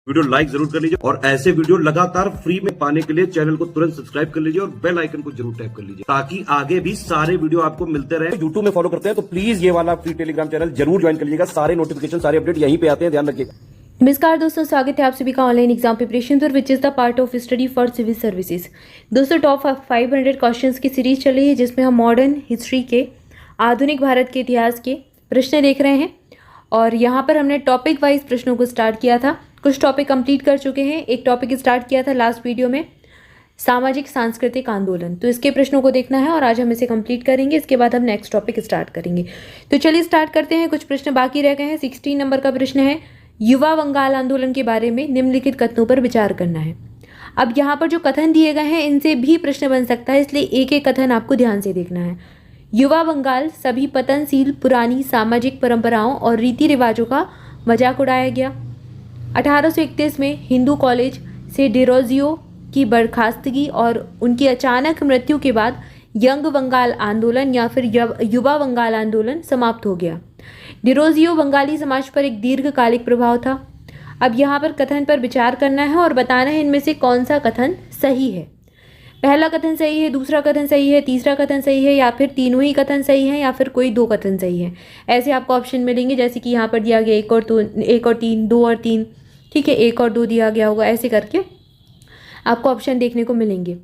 Video like जरूर कर लीजिए और ऐसे वीडियो लगातार फ्री में पाने के लिए चैनल को तुरंत सब्सक्राइब कर लीजिए और बेल आइकन को जरूर टैप कर लीजिए ताकि आगे भी सारे वीडियो आपको मिलते रहे। यूट्यूब में फॉलो करते हैं तो प्लीज ये वाला फ्री टेलीग्राम चैनल जरूर ज्वाइन कर लीजिएगा। सारे नोटिफिकेशन सारे अपडेट यहीं पे आते हैं, ध्यान रखिएगा। नमस्कार दोस्तों, स्वागत है आप सभी का ऑनलाइन एग्जाम प्रिपरेशन पर which is the part of study for civil services. दोस्तों टॉप 500 क्वेश्चंस की सीरीज चल रही है जिसमें हम मॉडर्न हिस्ट्री के आधुनिक भारत के इतिहास के प्रश्न देख रहे हैं और यहाँ पर हमने टॉपिक वाइज प्रश्नों को स्टार्ट किया था। कुछ टॉपिक कंप्लीट कर चुके हैं। एक टॉपिक स्टार्ट किया था लास्ट वीडियो में, सामाजिक सांस्कृतिक आंदोलन, तो इसके प्रश्नों को देखना है और आज हम इसे कंप्लीट करेंगे। इसके बाद हम नेक्स्ट टॉपिक स्टार्ट करेंगे। तो चलिए स्टार्ट करते हैं। कुछ प्रश्न बाकी रह गए हैं। 16 नंबर का प्रश्न है, युवा बंगाल आंदोलन के बारे में निम्नलिखित कथनों पर विचार करना है। अब यहाँ पर जो कथन दिए गए हैं इनसे भी प्रश्न बन सकता है, इसलिए एक एक कथन आपको ध्यान से देखना है। युवा बंगाल सभी पतनशील पुरानी सामाजिक परंपराओं और रीति रिवाजों का मजाक उड़ाया गया। 1831 में हिंदू कॉलेज से डिरोजियो की बर्खास्तगी और उनकी अचानक मृत्यु के बाद यंग बंगाल आंदोलन या फिर युवा बंगाल आंदोलन समाप्त हो गया। डिरोजियो बंगाली समाज पर एक दीर्घकालिक प्रभाव था। अब यहाँ पर कथन पर विचार करना है और बताना है इनमें से कौन सा कथन सही है। पहला कथन सही है, दूसरा कथन सही है, तीसरा कथन सही है, या फिर तीनों ही कथन सही हैं, या फिर कोई दो कथन सही है। ऐसे आपको ऑप्शन मिलेंगे, जैसे कि यहाँ पर दिया गया 1 और 3, 2 और 3, ठीक है, 1 और 2 दिया गया होगा। ऐसे करके आपको ऑप्शन देखने को मिलेंगे।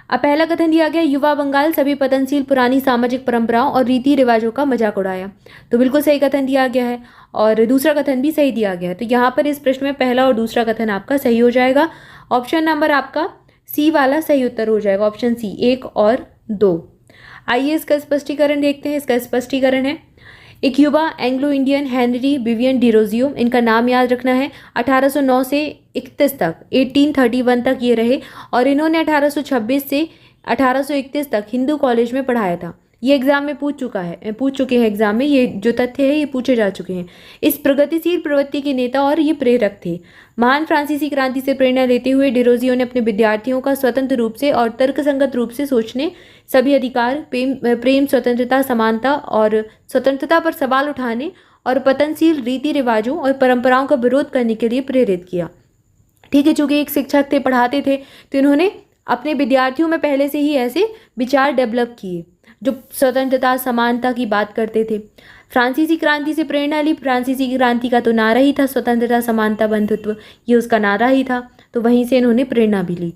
अब पहला कथन दिया गया, युवा बंगाल सभी पतनशील पुरानी सामाजिक परंपराओं और रीति रिवाजों का मजाक उड़ाया, तो बिल्कुल सही कथन दिया गया है और दूसरा कथन भी सही दिया गया है। तो यहाँ पर इस प्रश्न में पहला और दूसरा कथन आपका सही हो जाएगा। ऑप्शन नंबर आपका सी वाला सही उत्तर हो जाएगा, ऑप्शन सी 1 और 2। आइए इसका स्पष्टीकरण देखते हैं। इसका स्पष्टीकरण है, एक युवा Anglo Indian Henry Vivian Derozio, इनका नाम याद रखना है। 1809 से 31 तक 1831 तक ये रहे और इन्होंने 1826 से 1831 तक हिंदू कॉलेज में पढ़ाया था। ये एग्जाम में पूछ चुके हैं एग्जाम में, ये जो तथ्य है ये पूछे जा चुके हैं। इस प्रगतिशील प्रवृत्ति के नेता और ये प्रेरक थे। महान फ्रांसीसी क्रांति से प्रेरणा लेते हुए डिरोजियो ने अपने विद्यार्थियों का स्वतंत्र रूप से और तर्कसंगत रूप से सोचने, सभी अधिकार, प्रेम, स्वतंत्रता, समानता और स्वतंत्रता पर सवाल उठाने और पतनशील रीति रिवाजों और परंपराओं का विरोध करने के लिए प्रेरित किया। ठीक है, चूंकि एक शिक्षक थे, पढ़ाते थे, तो इन्होंने अपने विद्यार्थियों में पहले से ही ऐसे विचार डेवलप किए जो स्वतंत्रता, समानता की बात करते थे। फ्रांसीसी क्रांति से प्रेरणा ली। फ्रांसीसी क्रांति का तो नारा ही था स्वतंत्रता, समानता, बंधुत्व, ये उसका नारा ही था, तो वहीं से इन्होंने प्रेरणा भी ली।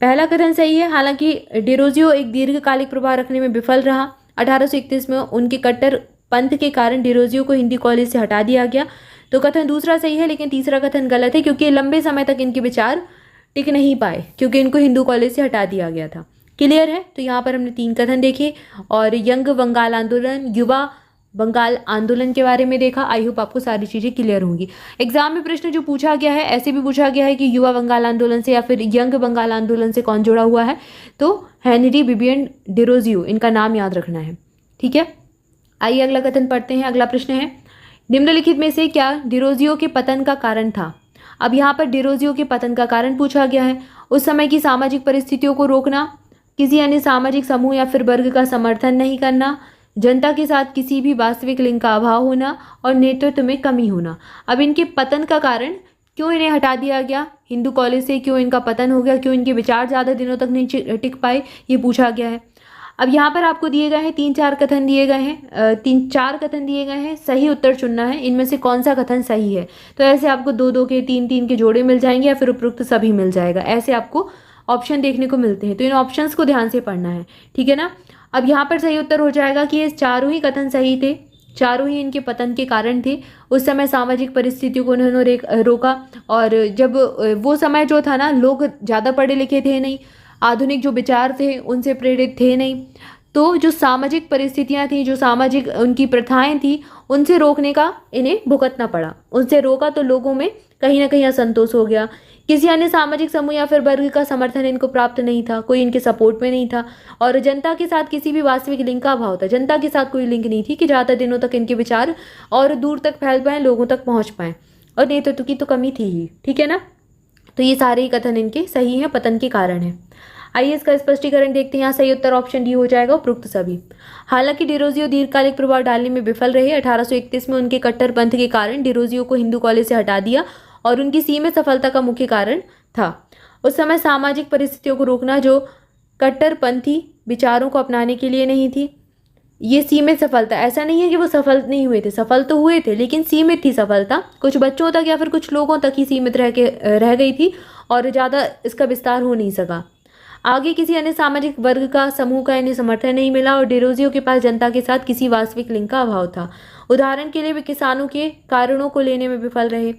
पहला कथन सही है। हालांकि डिरोजियो एक दीर्घकालिक प्रभाव रखने में विफल रहा। 1831 में उनके कट्टर पंथ के कारण डिरोजियो को हिंदी कॉलेज से हटा दिया गया, तो कथन दूसरा सही है। लेकिन तीसरा कथन गलत है क्योंकि लंबे समय तक इनके विचार टिक नहीं पाए क्योंकि इनको हिंदू कॉलेज से हटा दिया गया था। क्लियर है? तो यहाँ पर हमने 3 कथन देखे और यंग बंगाल आंदोलन, युवा बंगाल आंदोलन के बारे में देखा। आई होप आपको सारी चीज़ें क्लियर होंगी। एग्जाम में प्रश्न जो पूछा गया है, ऐसे भी पूछा गया है कि युवा बंगाल आंदोलन से या फिर यंग बंगाल आंदोलन से कौन जुड़ा हुआ है, तो हेनरी विवियन डिरोजियो, इनका नाम याद रखना है। ठीक है, आइए अगला कथन पढ़ते हैं। अगला प्रश्न है, निम्नलिखित में से क्या डिरोजियो के पतन का कारण था। अब यहाँ पर डिरोजियो के पतन का कारण पूछा गया है। उस समय की सामाजिक परिस्थितियों को रोकना, किसी अन्य सामाजिक समूह या फिर वर्ग का समर्थन नहीं करना, जनता के साथ किसी भी वास्तविक लिंग का अभाव होना और नेतृत्व में कमी होना। अब इनके पतन का कारण, क्यों इन्हें हटा दिया गया हिंदू कॉलेज से, क्यों इनका पतन हो गया, क्यों इनके विचार ज़्यादा दिनों तक नहीं टिक पाए, ये पूछा गया है। अब यहाँ पर आपको दिए गए हैं 3-4 कथन दिए गए हैं, 3-4 कथन दिए गए हैं। सही उत्तर चुनना है, इनमें से कौन सा कथन सही है। तो ऐसे आपको 2-2 के, 3-3 के जोड़े मिल जाएंगे या फिर उपरोक्त सभी मिल जाएगा। ऐसे आपको ऑप्शन देखने को मिलते हैं, तो इन ऑप्शंस को ध्यान से पढ़ना है। ठीक है ना। अब यहाँ पर सही उत्तर हो जाएगा कि ये चारों ही कथन सही थे, चारों ही इनके पतन के कारण थे। उस समय सामाजिक परिस्थितियों को उन्होंने रोका और जब वो समय जो था ना, लोग ज़्यादा पढ़े लिखे थे नहीं, आधुनिक जो विचार थे उनसे प्रेरित थे नहीं, तो जो सामाजिक परिस्थितियाँ थी, जो सामाजिक उनकी प्रथाएं थी, उनसे रोकने का इन्हें भुगतना पड़ा। उनसे रोका तो लोगों में कहीं ना कहीं असंतोष हो गया। किसी अन्य सामाजिक समूह या फिर वर्ग का समर्थन इनको प्राप्त नहीं था, कोई इनके सपोर्ट में नहीं था और जनता के साथ किसी भी वास्तविक लिंक का अभाव था। जनता के साथ कोई लिंक नहीं थी कि ज़्यादा दिनों तक इनके विचार और दूर तक फैल पाएँ, लोगों तक पहुँच पाएँ, और नेतृत्व की तो कमी थी ही। ठीक है ना। तो ये सारे ही कथन इनके सही हैं, पतन के कारण है। आइए इसका स्पष्टीकरण देखते हैं। यहाँ सही उत्तर ऑप्शन डी हो जाएगा, उपरोक्त सभी। हालांकि डिरोजियो दीर्घकालिक प्रभाव डालने में विफल रहे। 1831 में उनके कट्टरपंथ के कारण डिरोजियो को हिंदू कॉलेज से हटा दिया और उनकी सीमित सफलता का मुख्य कारण था। उस समय सामाजिक परिस्थितियों को रोकना जो कट्टरपंथी विचारों को अपनाने के लिए नहीं थी। ये सीमित सफलता, ऐसा नहीं है कि वो सफल नहीं हुए थे, सफल तो हुए थे, लेकिन सीमित थी सफलता, कुछ बच्चों तक या फिर कुछ लोगों तक ही सीमित रह गई थी और ज़्यादा इसका विस्तार हो नहीं सका। आगे किसी अन्य सामाजिक वर्ग का समूह का इन्हें समर्थन नहीं मिला और डेरोजियो के पास जनता के साथ किसी वास्तविक लिंक का अभाव था। उदाहरण के लिए वे किसानों के कारणों को लेने में विफल रहे।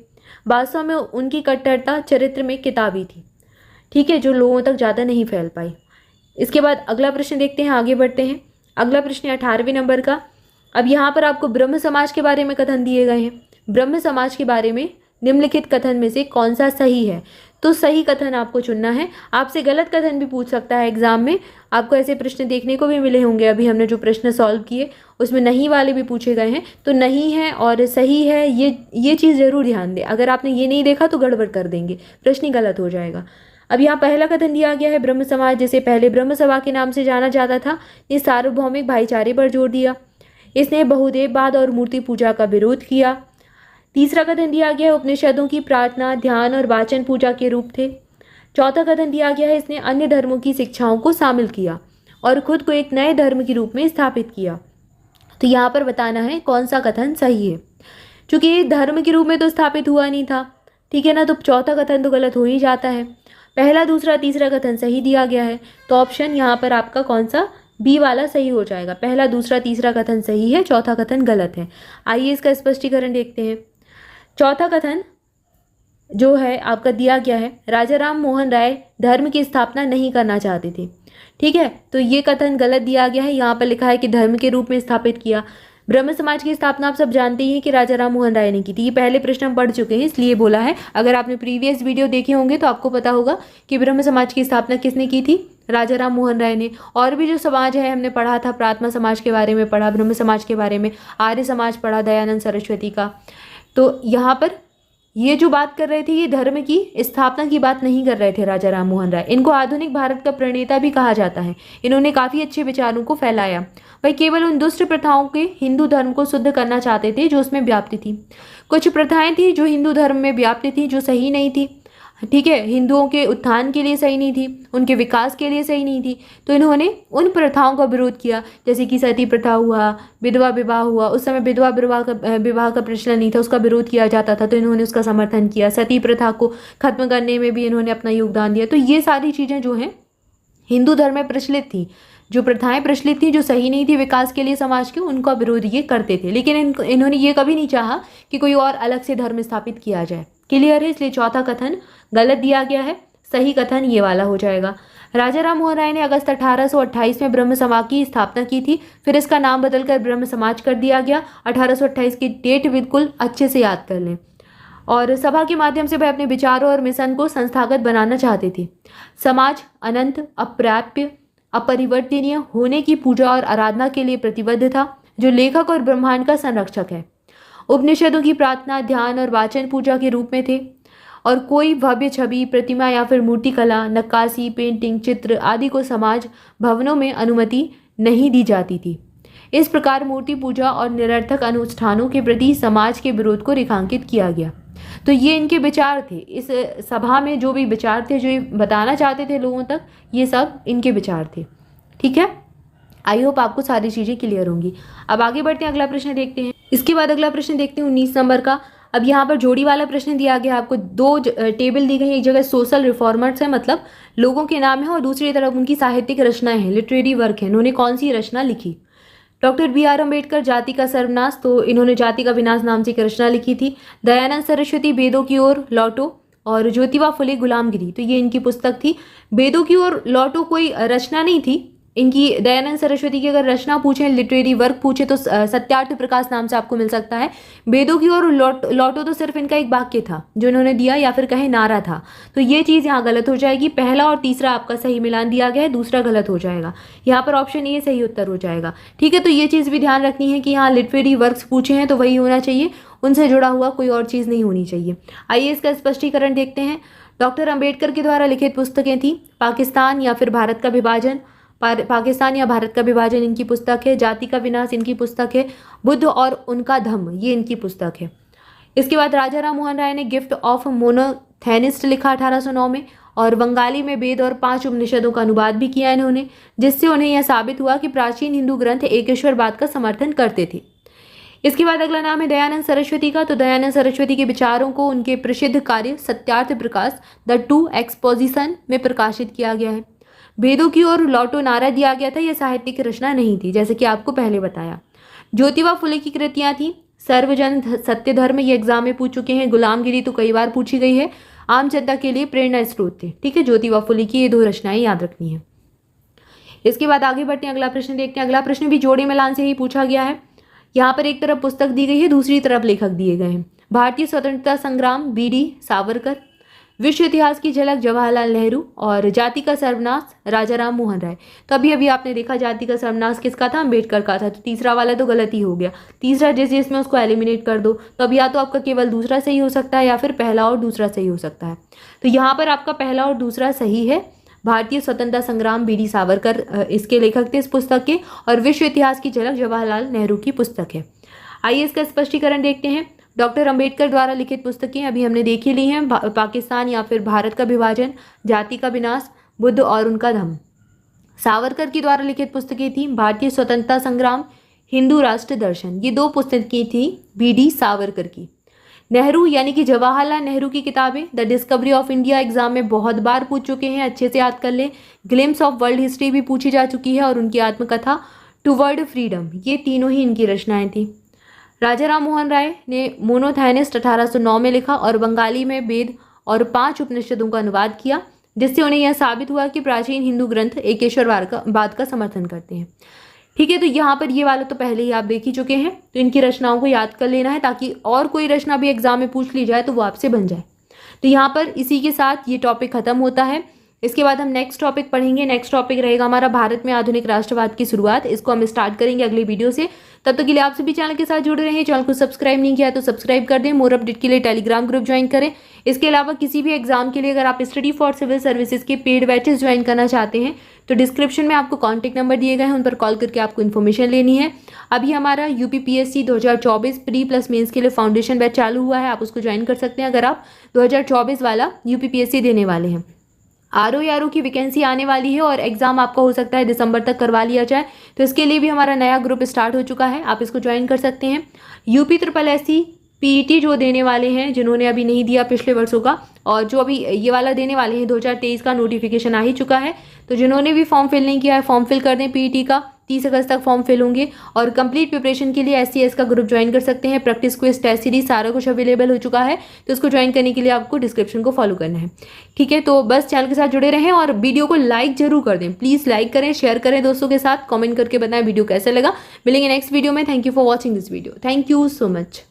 वास्तव में उनकी कट्टरता चरित्र में किताबी थी, ठीक है, जो लोगों तक ज़्यादा नहीं फैल पाई। इसके बाद अगला प्रश्न देखते हैं, आगे बढ़ते हैं। अगला प्रश्न 18वें नंबर का। अब यहाँ पर आपको ब्रह्म समाज के बारे में कथन दिए गए हैं। ब्रह्म समाज के बारे में निम्नलिखित कथन में से कौन सा सही है? तो सही कथन आपको चुनना है। आपसे गलत कथन भी पूछ सकता है एग्जाम में, आपको ऐसे प्रश्न देखने को भी मिले होंगे। अभी हमने जो प्रश्न सॉल्व किए उसमें नहीं वाले भी पूछे गए हैं, तो नहीं है और सही है, ये चीज़ जरूर ध्यान दें। अगर आपने ये नहीं देखा तो गड़बड़ कर देंगे, प्रश्न ही गलत हो जाएगा। अब यहाँ पहला कथन दिया गया है, ब्रह्म समाज जिसे पहले ब्रह्म सभा के नाम से जाना जाता था, ने सार्वभौमिक भाईचारे पर जोर दिया। इसने बहुदेववाद और मूर्ति पूजा का विरोध किया। तीसरा कथन दिया गया है, उपनिषदों की प्रार्थना, ध्यान और वाचन पूजा के रूप थे। चौथा कथन दिया गया है, इसने अन्य धर्मों की शिक्षाओं को शामिल किया और खुद को एक नए धर्म के रूप में स्थापित किया। तो यहाँ पर बताना है कौन सा कथन सही है। चूंकि ये धर्म के रूप में तो स्थापित हुआ नहीं था, ठीक है ना, तो चौथा कथन तो गलत हो ही जाता है। पहला, दूसरा, तीसरा कथन सही दिया गया है, तो ऑप्शन यहाँ पर आपका कौन सा, बी वाला सही हो जाएगा। पहला, दूसरा, तीसरा कथन सही है, चौथा कथन गलत है। आइए इसका स्पष्टीकरण देखते हैं। चौथा कथन जो है आपका दिया गया है, राजा राम मोहन राय धर्म की स्थापना नहीं करना चाहते थे, ठीक है, तो ये कथन गलत दिया गया है। यहाँ पर लिखा है कि धर्म के रूप में स्थापित किया। ब्रह्म समाज की स्थापना आप सब जानते ही हैं कि राजा राम मोहन राय ने की थी। ये पहले प्रश्न हम पढ़ चुके हैं, इसलिए बोला है। अगर आपने प्रीवियस वीडियो देखे होंगे तो आपको पता होगा कि ब्रह्म समाज की स्थापना किसने की थी, राजा राम मोहन राय ने। और भी जो समाज है हमने पढ़ा था, प्रार्थना समाज के बारे में पढ़ा, ब्रह्म समाज के बारे में, आर्य समाज पढ़ा, दयानंद सरस्वती का। तो यहाँ पर ये जो बात कर रहे थे, ये धर्म की स्थापना की बात नहीं कर रहे थे राजा राम मोहन राय। इनको आधुनिक भारत का प्रणेता भी कहा जाता है। इन्होंने काफ़ी अच्छे विचारों को फैलाया। वह केवल उन दुष्ट प्रथाओं के हिंदू धर्म को शुद्ध करना चाहते थे जो उसमें व्याप्ति थी। कुछ प्रथाएं थी जो हिंदू धर्म में व्याप्ति थी, जो सही नहीं थी, ठीक है, हिंदुओं के उत्थान के लिए सही नहीं थी, उनके विकास के लिए सही नहीं थी। तो इन्होंने उन प्रथाओं का विरोध किया, जैसे कि सती प्रथा हुआ, विधवा विवाह हुआ। उस समय विधवा विवाह का प्रचलन नहीं था, उसका विरोध किया जाता था, तो इन्होंने उसका समर्थन किया। सती प्रथा को खत्म करने में भी इन्होंने अपना योगदान दिया। तो ये सारी चीज़ें जो हैं हिंदू धर्म में प्रचलित थी, जो प्रथाएं प्रचलित थी, जो सही नहीं थी विकास के लिए समाज के, उनका विरोध ये करते थे। लेकिन इन्होंने ये कभी नहीं चाहा कि कोई और अलग से धर्म स्थापित किया जाए। क्लियर है? इसलिए चौथा कथन गलत दिया गया है, सही कथन ये वाला हो जाएगा। राजा राम मोहन राय ने अगस्त 1828 में ब्रह्म सभा की स्थापना की थी। फिर इसका नाम बदलकर ब्रह्म समाज कर दिया गया। 1828 की डेट बिल्कुल अच्छे से याद कर लें। और सभा के माध्यम से वह अपने विचारों और मिशन को संस्थागत बनाना चाहते थे। समाज अनंत, अप्राप्य, अपरिवर्तनीय होने की पूजा और आराधना के लिए प्रतिबद्ध था, जो लेखक और ब्रह्मांड का संरक्षक है। उपनिषदों की प्रार्थना, ध्यान और वाचन पूजा के रूप में थे, और कोई भव्य छवि, प्रतिमा या फिर मूर्ति कला, नक्काशी, पेंटिंग, चित्र आदि को समाज भवनों में अनुमति नहीं दी जाती थी। इस प्रकार मूर्ति पूजा और निरर्थक अनुष्ठानों के प्रति समाज के विरोध को रेखांकित किया गया। तो ये इनके विचार थे। इस सभा में जो भी विचार थे, जो ये बताना चाहते थे लोगों तक, ये सब इनके विचार थे। ठीक है, आई होप आपको सारी चीज़ें क्लियर होंगी। अब आगे बढ़ते हैं, अगला प्रश्न देखते हैं। इसके बाद अगला प्रश्न देखते हैं 19 नंबर का। अब यहाँ पर जोड़ी वाला प्रश्न दिया गया, आपको दो टेबल दी गई है। एक जगह सोशल रिफॉर्मर्स है, मतलब लोगों के नाम है, और दूसरी तरफ उनकी साहित्यिक रचनाएं हैं, लिटरेरी वर्क है। इन्होंने कौन सी रचना लिखी? Doctor B R. अम्बेडकर, जाति का सर्वनाश, तो इन्होंने जाति का विनाश नाम से एक रचना लिखी थी। दयानंद सरस्वती, वेदों की ओर लौटो, और ज्योतिबा फुले, गुलामगिरी, तो ये इनकी पुस्तक थी। वेदों की ओर लौटो कोई रचना नहीं थी इनकी। दयानंद सरस्वती की अगर रचना पूछें, लिटरेरी वर्क पूछे, तो सत्यार्थ प्रकाश नाम से आपको मिल सकता है। वेदों की ओर लौटो तो सिर्फ इनका एक वाक्य था जो इन्होंने दिया, या फिर कहे नारा था। तो ये चीज़ यहाँ गलत हो जाएगी। पहला और तीसरा आपका सही मिलान दिया गया है, दूसरा गलत हो जाएगा। यहाँ पर ऑप्शन ए सही उत्तर हो जाएगा। ठीक है, तो ये चीज़ भी ध्यान रखनी है कि यहाँ लिटरेरी वर्क्स पूछे हैं तो वही होना चाहिए, उनसे जुड़ा हुआ कोई और चीज़ नहीं होनी चाहिए। आइए इसका स्पष्टीकरण देखते हैं। डॉक्टर अम्बेडकर के द्वारा लिखित पुस्तकें थी पाकिस्तान या फिर भारत का विभाजन, पाकिस्तान या भारत का विभाजन इनकी पुस्तक है। जाति का विनाश इनकी पुस्तक है। बुद्ध और उनका धम्म, ये इनकी पुस्तक है। इसके बाद राजा राम मोहन राय ने गिफ्ट ऑफ मोनोथेनिस्ट लिखा 1809 में, और बंगाली में वेद और 5 उपनिषदों का अनुवाद भी किया इन्होंने, जिससे उन्हें यह साबित हुआ कि प्राचीन हिंदू ग्रंथ एकेश्वरवाद का समर्थन करते थे। इसके बाद अगला नाम है दयानंद सरस्वती का। तो दयानंद सरस्वती के विचारों को उनके प्रसिद्ध कार्य Satyarth Prakash the two exposition में प्रकाशित किया गया है। वेदों की ओर लौटो नारा दिया गया था, यह साहित्यिक रचना नहीं थी, जैसे कि आपको पहले बताया। ज्योतिबा फुले की कृतियां थी सर्वजन सत्य धर्म, ये एग्जाम में पूछ चुके हैं। गुलामगिरी तो कई बार पूछी गई है। आम जनता के लिए प्रेरणा स्रोत थे। ठीक है, ज्योतिबा फुले की ये 2 रचनाएं याद रखनी है। इसके बाद आगे बढ़ते हैं, अगला प्रश्न देखते हैं। अगला प्रश्न भी जोड़े मिलान से ही पूछा गया है। यहाँ पर एक तरफ पुस्तक दी गई है, दूसरी तरफ लेखक दिए गए हैं। भारतीय स्वतंत्रता संग्राम बी.डी. सावरकर, विश्व इतिहास की झलक जवाहरलाल नेहरू, और जाति का सर्वनाश राजा राम मोहन राय। तो अभी अभी आपने देखा जाति का सर्वनाश किसका था, अम्बेडकर का था। तो तीसरा वाला तो गलत ही हो गया। तीसरा जिसमें उसको एलिमिनेट कर दो, तो अब या तो आपका केवल दूसरा सही हो सकता है या फिर पहला और दूसरा सही हो सकता है। तो यहाँ पर आपका पहला और दूसरा सही है। भारतीय स्वतंत्रता संग्राम बी.डी. सावरकर इसके लेखक थे इस पुस्तक के, और विश्व इतिहास की झलक जवाहरलाल नेहरू की पुस्तक है। आइए इसका स्पष्टीकरण देखते हैं। डॉक्टर अंबेडकर द्वारा लिखित पुस्तकें अभी हमने देख ही ली हैं। पाकिस्तान या फिर भारत का विभाजन, जाति का विनाश, बुद्ध और उनका धम्म। सावरकर की द्वारा लिखित पुस्तकें थी भारतीय स्वतंत्रता संग्राम, हिंदू राष्ट्र दर्शन। ये 2 पुस्तकें थी बी.डी. सावरकर की। नेहरू यानी कि जवाहरलाल नेहरू की किताबें the discovery of India exam में बहुत बार पूछ चुके हैं, अच्छे से याद कर लें। ग्लिम्स ऑफ वर्ल्ड हिस्ट्री भी पूछी जा चुकी है, और उनकी आत्मकथा टुवर्ड फ्रीडम, ये तीनों ही इनकी रचनाएं थी। राजा राम मोहन राय ने मोनोथेनिस्ट 1809 में लिखा, और बंगाली में वेद और 5 उपनिषदों का अनुवाद किया, जिससे उन्हें यह साबित हुआ कि प्राचीन हिंदू ग्रंथ एकेश्वरवाद का समर्थन करते हैं। ठीक है, तो यहाँ पर ये वाला तो पहले ही आप देख ही चुके हैं, तो इनकी रचनाओं को याद कर लेना है, ताकि और कोई रचना भी एग्जाम में पूछ ली जाए तो वो आपसे बन जाए। तो यहाँ पर इसी के साथ ये टॉपिक खत्म होता है। इसके बाद हम नेक्स्ट टॉपिक पढ़ेंगे। नेक्स्ट टॉपिक रहेगा हमारा भारत में आधुनिक राष्ट्रवाद की शुरुआत। इसको हम स्टार्ट करेंगे अगली वीडियो से। तब तक के लिए आप सभी चैनल के साथ जुड़े रहें। चैनल को सब्सक्राइब नहीं किया तो सब्सक्राइब कर दें। मोर अपडेट के लिए टेलीग्राम ग्रुप ज्वाइन करें। इसके अलावा किसी भी एग्जाम के लिए अगर आप स्टडी फॉर सिविल सर्विसेज के पेड बैचेस ज्वाइन करना चाहते हैं तो डिस्क्रिप्शन में आपको कॉन्टैक्ट नंबर दिए गए हैं, उन पर कॉल करके आपको इन्फॉर्मेशन लेनी है। अभी हमारा यूपीपीएससी 2024 प्री प्लस मेंस के लिए फाउंडेशन बैच चालू हुआ है, आप उसको ज्वाइन कर सकते हैं अगर आप 2024 वाला यूपीपीएससी देने वाले हैं। आरओ की वैकेंसी आने वाली है और एग्जाम आपका हो सकता है दिसंबर तक करवा लिया जाए, तो इसके लिए भी हमारा नया ग्रुप स्टार्ट हो चुका है, आप इसको ज्वाइन कर सकते हैं। UPSSC पीईटी जो देने वाले हैं, जिन्होंने अभी नहीं दिया पिछले वर्षों का, और जो अभी ये वाला देने वाले हैं 2023 का नोटिफिकेशन आ ही चुका है, तो जिन्होंने भी फॉर्म फिल नहीं किया है फॉर्म फिल कर दें। पीईटी का 30 अगस्त तक फॉर्म फिल होंगे और कंप्लीट प्रिपरेशन के लिए SCS का ग्रुप ज्वाइन कर सकते हैं। प्रैक्टिस क्विज टेस्ट सीरीज सारा कुछ अवेलेबल हो चुका है, तो इसको ज्वाइन करने के लिए आपको डिस्क्रिप्शन को फॉलो करना है। ठीक है, तो बस चैनल के साथ जुड़े रहें और वीडियो को लाइक जरूर कर दें। प्लीज़ लाइक करें, शेयर करें दोस्तों के साथ, कमेंट करके बताएं वीडियो कैसे लगा। मिलेंगे नेक्स्ट वीडियो में। Thank you for watching this video. Thank you so much.